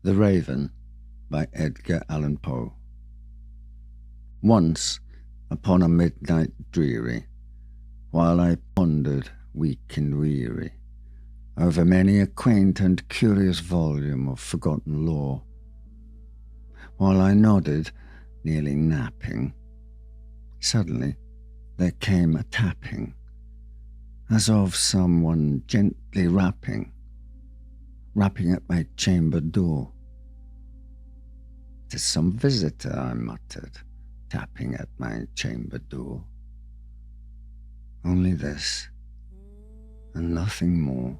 The Raven by Edgar Allan Poe. Once, upon a midnight dreary, while I pondered, weak and weary, over many a quaint and curious volume of forgotten lore, while I nodded, nearly napping, suddenly there came a tapping, as of someone gently rapping at my chamber door. "'Tis some visitor," I muttered, tapping at my chamber door. Only this, and nothing more.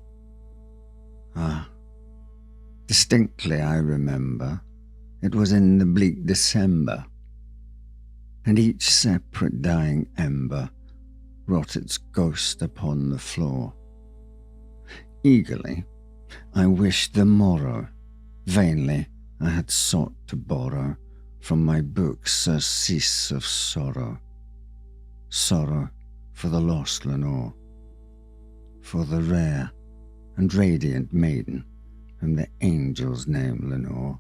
Distinctly I remember, it was in the bleak December, and each separate dying ember wrought its ghost upon the floor. Eagerly I wished the morrow, vainly I had sought to borrow from my book surcease of sorrow, sorrow for the lost Lenore, for the rare and radiant maiden whom the angels name Lenore,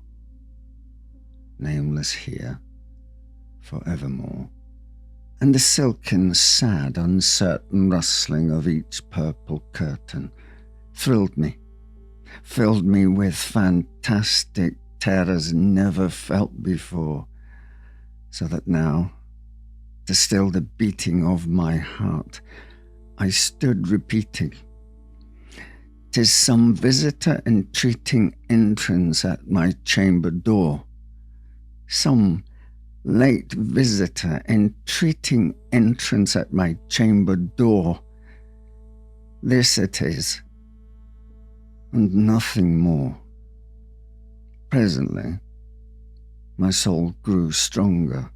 nameless here forevermore. And the silken, sad, uncertain rustling of each purple curtain thrilled me, filled me with fantastic terrors never felt before, so that now, to still the beating of my heart, I stood repeating, "'Tis some visitor entreating entrance at my chamber door, some late visitor entreating entrance at my chamber door. This it is, and nothing more." Presently, my soul grew stronger,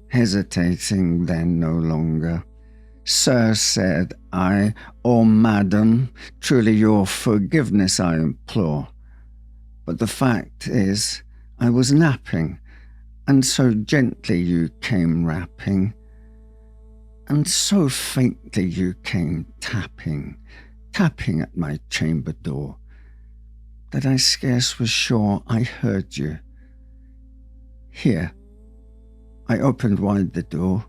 hesitating then no longer. "Sir," said I, "or madam, truly your forgiveness I implore. But the fact is, I was napping, and so gently you came rapping, and so faintly you came tapping at my chamber door, that I scarce was sure I heard you. Here, I opened wide the door,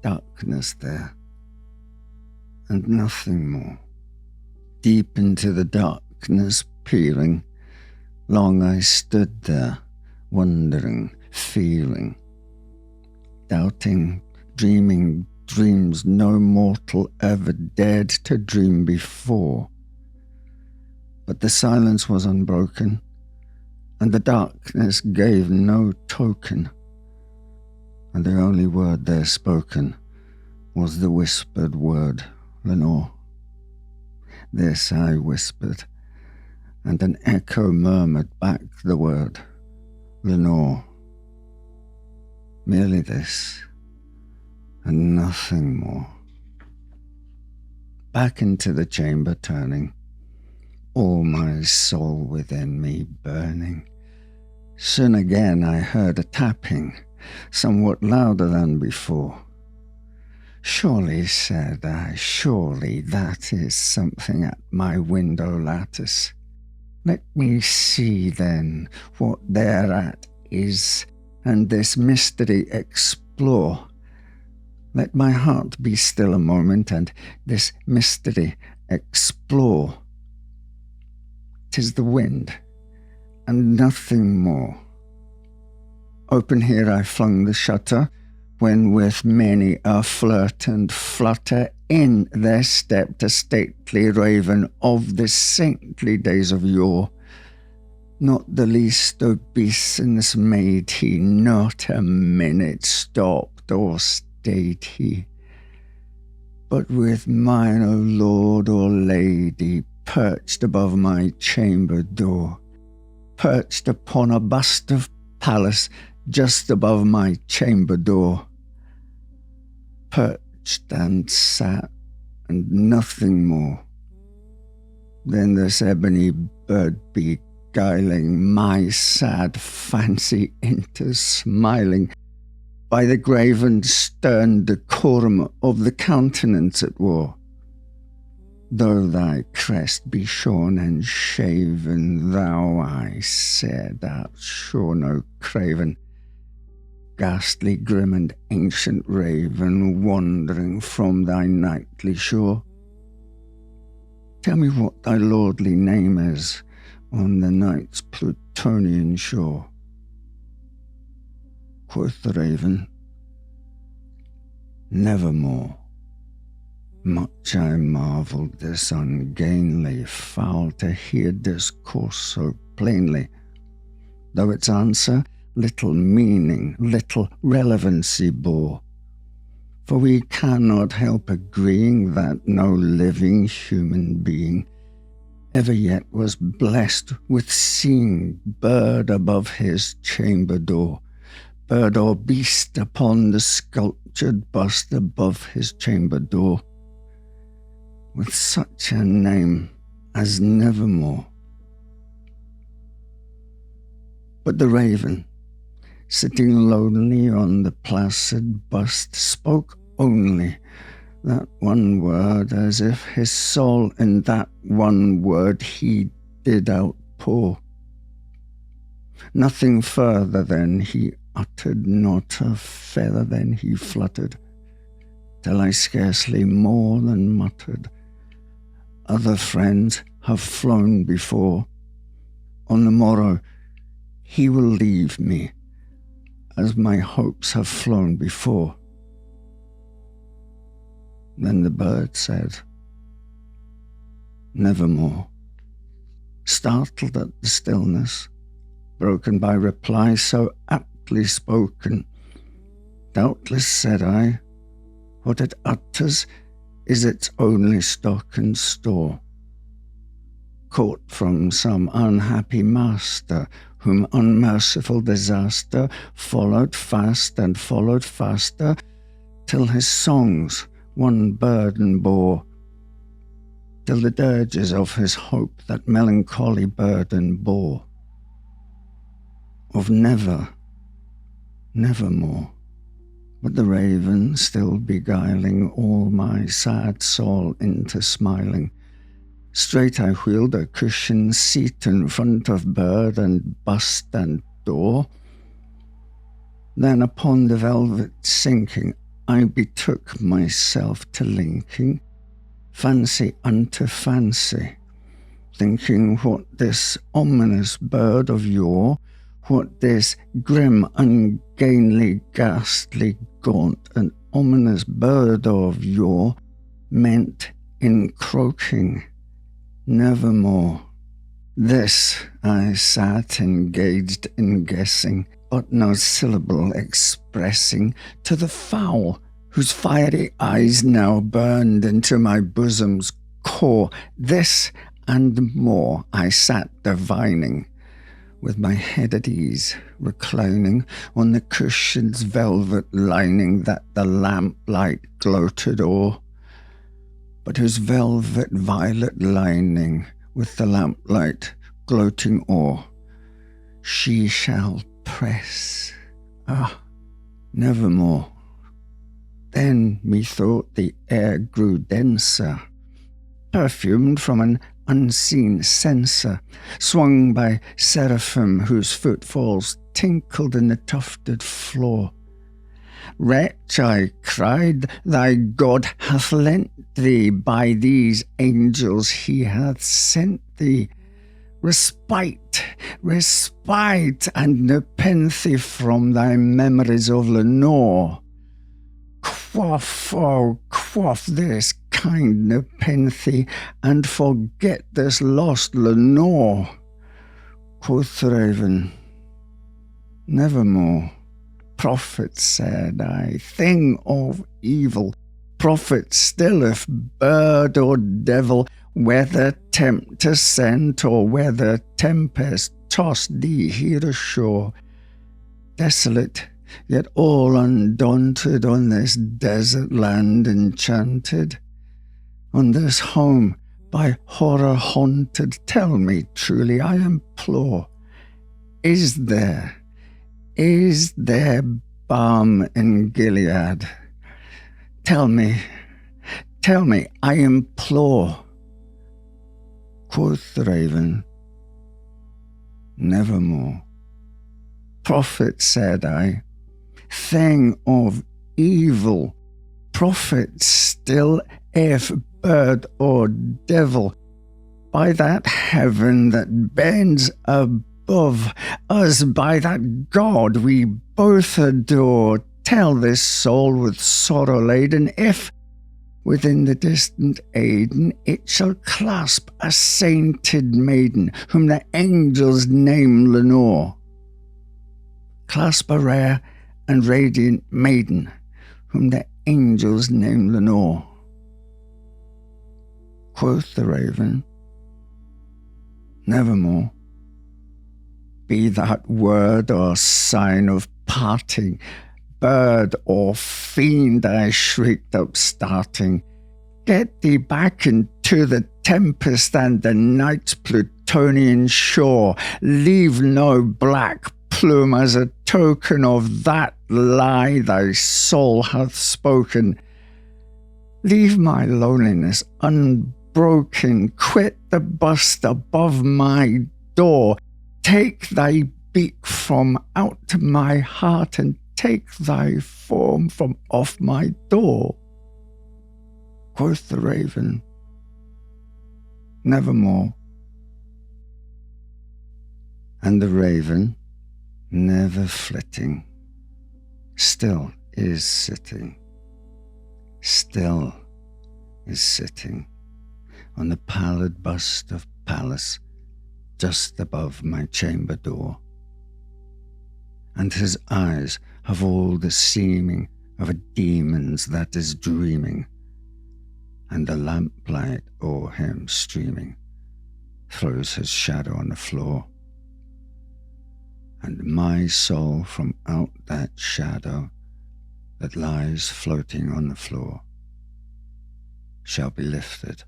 darkness there, and nothing more. Deep into the darkness peering, long I stood there, wondering, feeling, doubting, dreaming dreams no mortal ever dared to dream before. But the silence was unbroken, and the darkness gave no token, and the only word there spoken was the whispered word, "Lenore." This I whispered, and an echo murmured back the word, "Lenore." Merely this, and nothing more. Back into the chamber turning, all my soul within me burning. Soon again I heard a tapping, somewhat louder than before. "Surely," said I, "surely that is something at my window lattice. Let me see then what thereat is, and this mystery explore. Let my heart be still a moment, and this mystery explore. 'Tis the wind, and nothing more." Open here I flung the shutter, when with many a flirt and flutter in there stepped a stately raven of the saintly days of yore. Not the least obeisance made he, not a minute stopped or stayed he, but with mine, O lord or lady, perched above my chamber door, perched upon a bust of Pallas just above my chamber door, perched and sat, and nothing more. Then this ebony bird beguiling my sad fancy into smiling, by the grave and stern decorum of the countenance it wore. Though thy crest be shorn and shaven, thou, I said, art sure no craven, ghastly, grim, and ancient raven, wandering from thy nightly shore. Tell me what thy lordly name is on the night's Plutonian shore. Quoth the raven, Nevermore. Much I marvelled this ungainly fowl to hear discourse so plainly, though its answer little meaning, little relevancy bore. For we cannot help agreeing that no living human being ever yet was blessed with seeing bird above his chamber door, bird or beast upon the sculptured bust above his chamber door, with such a name as Nevermore. But the raven, sitting lonely on the placid bust, spoke only that one word, as if his soul in that one word he did outpour. Nothing further than he uttered, not a feather than he fluttered, till I scarcely more than muttered, other friends have flown before. On the morrow he will leave me, as my hopes have flown before. Then the bird said, Nevermore, startled at the stillness, broken by reply so aptly spoken. Doubtless, said I, what it utters is its only stock and store, caught from some unhappy master, whom unmerciful disaster followed fast and followed faster, till his songs one burden bore, till the dirges of his hope that melancholy burden bore, of nevermore. But the raven, still beguiling all my sad soul into smiling, straight I wheeled a cushioned seat in front of bird and bust and door. Then upon the velvet sinking, I betook myself to linking fancy unto fancy, thinking what this ominous bird of yore, what this grim, ungainly, ghastly, gaunt, and ominous bird of yore meant in croaking Nevermore. This I sat engaged in guessing, but no syllable expressing to the fowl, whose fiery eyes now burned into my bosom's core. This and more I sat divining, with my head at ease, reclining on the cushion's velvet lining that the lamplight gloated o'er, but whose velvet violet lining, with the lamplight gloating o'er, she shall press, nevermore. Then methought the air grew denser, perfumed from an unseen censer, swung by seraphim whose footfalls tinkled in the tufted floor. Wretch, I cried, thy God hath lent thee, by these angels he hath sent thee, respite, and nepenthe from thy memories of Lenore. Quaff, oh, quaff this kind nepenthe, and forget this lost Lenore. Quoth the raven, Nevermore. Prophet, said I, thing of evil, prophet still, if bird or devil, whether tempter sent or whether tempest tossed thee here ashore, desolate, yet all undaunted on this desert land enchanted, on this home by horror haunted. Tell me truly, I implore, is there balm in Gilead? Tell me, I implore, Quoth the raven, "Nevermore." "Prophet," said I, "thing of evil, prophet still, if bird or devil, by that heaven that bends above us, by that God we both adore, tell this soul with sorrow laden, if within the distant Aden it shall clasp a sainted maiden, whom the angels name Lenore. Clasp a rare and radiant maiden, whom the angels name Lenore." Quoth the raven, "Nevermore." "Be that word or sign of parting, bird or fiend," I shrieked up starting, "get thee back into the tempest and the night's Plutonian shore. Leave no black plume as a token of that lie thy soul hath spoken. Leave my loneliness unbroken, quit the bust above my door. Take thy beak from out my heart, and take thy form from off my door." Quoth the raven, "Nevermore." And the raven, never flitting, still is sitting, still is sitting on the pallid bust of Pallas just above my chamber door. And his eyes have all the seeming of a demon's that is dreaming, and the lamplight o'er him streaming throws his shadow on the floor. And my soul from out that shadow that lies floating on the floor shall be lifted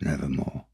nevermore.